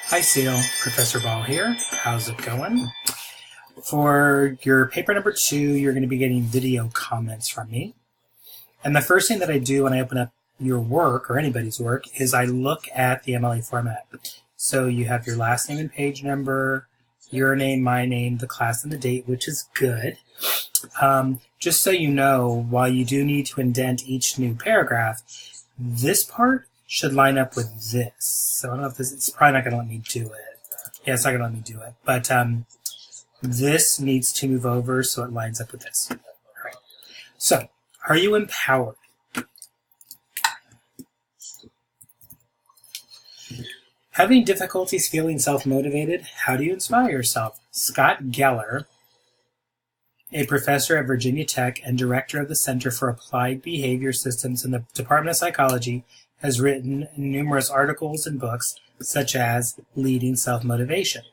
Hi, Cele. Professor Ball here. How's it going? For your paper number 2, you're going to be getting video comments from me. And the first thing that I do when I open up your work, or anybody's work, is I look at the MLA format. So you have your last name and page number, your name, my name, the class, and the date, which is good. Just so you know, while you do need to indent each new paragraph, this part should line up with this. So I don't know if this, it's probably not going to let me do it. Yeah, it's not going to let me do it. But this needs to move over so it lines up with this. All right. So, are you empowered? Having difficulties feeling self-motivated? How do you inspire yourself? Scott Geller, a professor at Virginia Tech and director of the Center for Applied Behavior Systems in the Department of Psychology, has written numerous articles and books, such as Leading Self-Motivation.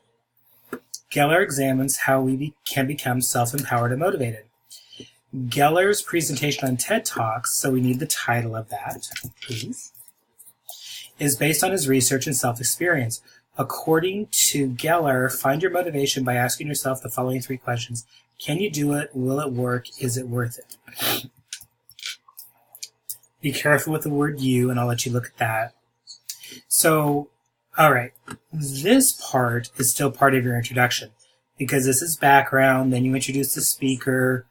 Geller examines how we can become self-empowered and motivated. Geller's presentation on TED Talks, so we need the title of that, please, is based on his research and self-experience. According to Geller, find your motivation by asking yourself the following 3 questions. Can you do it? Will it work? Is it worth it? Be careful with the word you, and I'll let you look at that. So, all right, this part is still part of your introduction because this is background, then you introduce the speaker.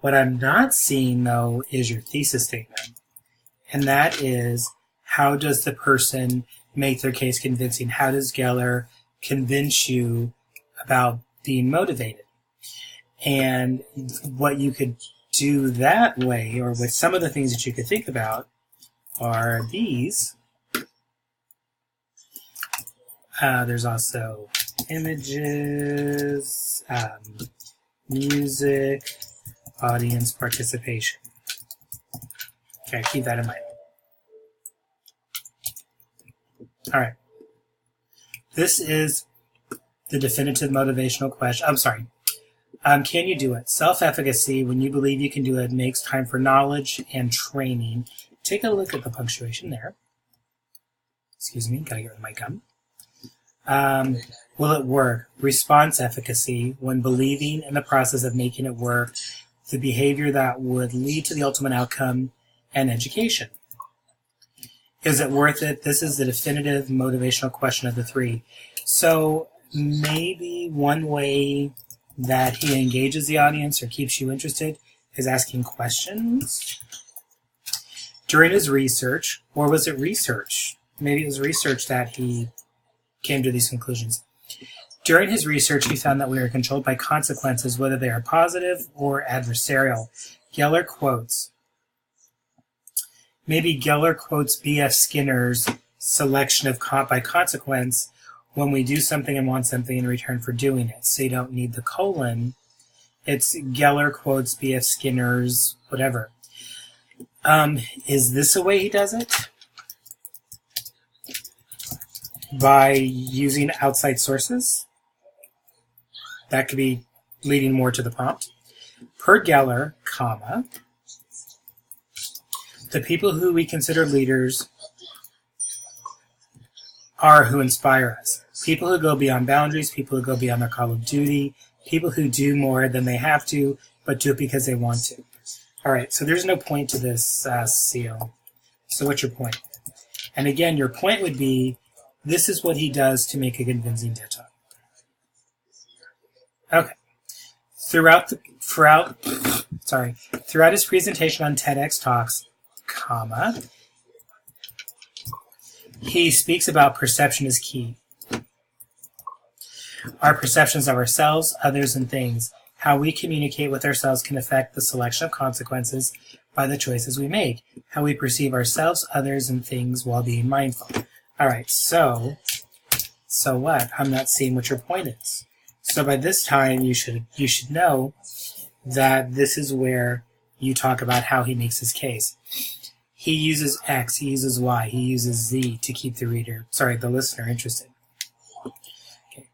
What I'm not seeing, though, is your thesis statement, and that is, how does the person make their case convincing? How does Geller convince you about being motivated? And what you could do that way, or with some of the things that you could think about, are these. There's also images, music, audience participation. Okay, keep that in mind. All right. This is the definitive motivational question. I'm sorry. Can you do it? Self-efficacy, when you believe you can do it, makes time for knowledge and training. Take a look at the punctuation there. Excuse me, gotta get rid of my gum. Will it work? Response efficacy, when believing in the process of making it work, the behavior that would lead to the ultimate outcome, and education. Is it worth it? This is the definitive motivational question of the 3. So maybe one way that he engages the audience or keeps you interested is asking questions during his research, or was it research? Maybe it was research that he came to these conclusions. During his research, he found that we are controlled by consequences, whether they are positive or adversarial. Geller quotes. Maybe Geller quotes B.F. Skinner's selection of by consequence, when we do something and want something in return for doing it. So you don't need the colon. It's Geller quotes B.F. Skinner's whatever. Is this the way he does it? By using outside sources? That could be leading more to the prompt. Per Geller, comma, the people who we consider leaders are who inspire us. People who go beyond boundaries, people who go beyond their call of duty, people who do more than they have to, but do it because they want to. All right, so there's no point to this, Cele. So what's your point? And again, your point would be, this is what he does to make a convincing TED Talk. Okay. Throughout his presentation on TEDx Talks, comma, he speaks about perception is key. Our perceptions of ourselves, others, and things. How we communicate with ourselves can affect the selection of consequences by the choices we make. How we perceive ourselves, others, and things while being mindful. All right, so what? I'm not seeing what your point is. So by this time, you should know that this is where you talk about how he makes his case. He uses X, he uses Y, he uses Z to keep the listener interested. Okay.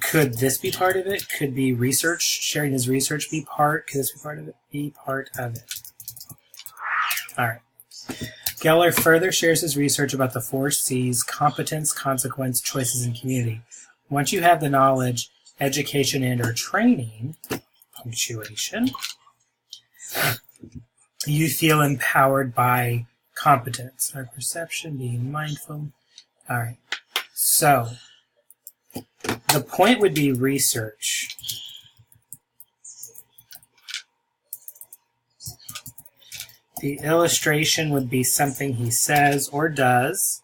Could this be part of it? Could be research, sharing his research be part? Could this be part of it? Be part of it. All right. Geller further shares his research about the 4 C's: competence, consequence, choices, and community. Once you have the knowledge, education, and or training, punctuation, you feel empowered by competence. Our perception, being mindful. All right. So, the point would be research. The illustration would be something he says or does,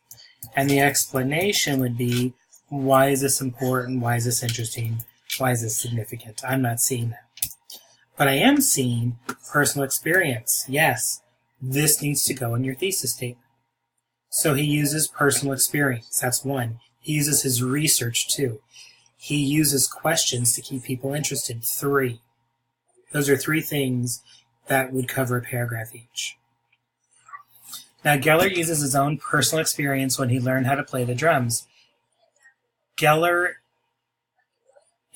and the explanation would be, why is this important? Why is this interesting? Why is this significant? I'm not seeing that. But I am seeing personal experience. Yes, this needs to go in your thesis statement. So he uses personal experience. That's 1. He uses his research, 2. He uses questions to keep people interested, 3. Those are 3 things that would cover a paragraph each. Now, Geller uses his own personal experience when he learned how to play the drums. Geller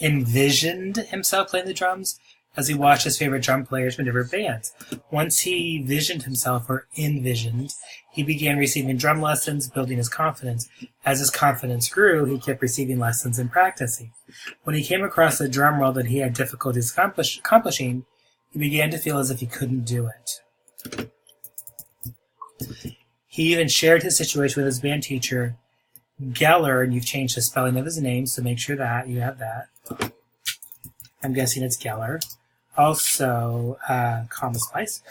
envisioned himself playing the drums as he watched his favorite drum players from different bands. Once he visioned himself, or envisioned, he began receiving drum lessons, building his confidence. As his confidence grew, he kept receiving lessons and practicing. When he came across a drum roll that he had difficulties accomplishing, he began to feel as if he couldn't do it. He even shared his situation with his band teacher, Geller, and you've changed the spelling of his name, so make sure that you have that. I'm guessing it's Geller. Also, comma splice.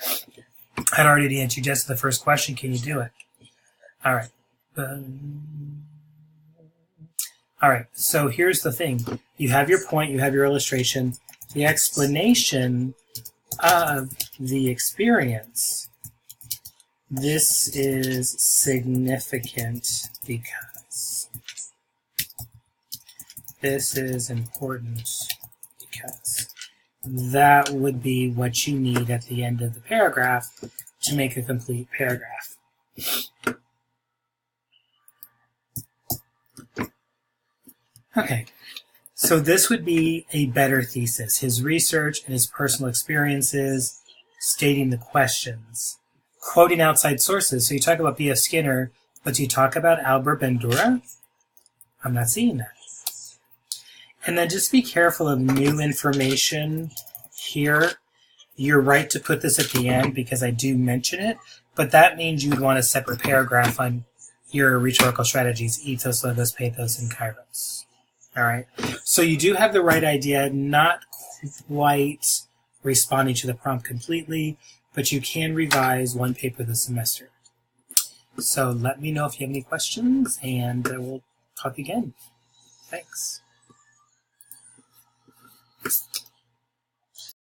I'd already answered yes to the first question. Can you do it? All right. All right. So here's the thing. You have your point. You have your illustration. The explanation of the experience. This is significant because. This is important because. That would be what you need at the end of the paragraph to make a complete paragraph. Okay, so this would be a better thesis. His research and his personal experiences, stating the questions, quoting outside sources. So you talk about B.F. Skinner, but you talk about Albert Bandura? I'm not seeing that. And then just be careful of new information here. You're right to put this at the end because I do mention it, but that means you would want a separate paragraph on your rhetorical strategies, ethos, logos, pathos, and kairos. All right. So you do have the right idea, not quite responding to the prompt completely, but you can revise 1 paper this semester. So let me know if you have any questions, and we'll talk again. Thanks.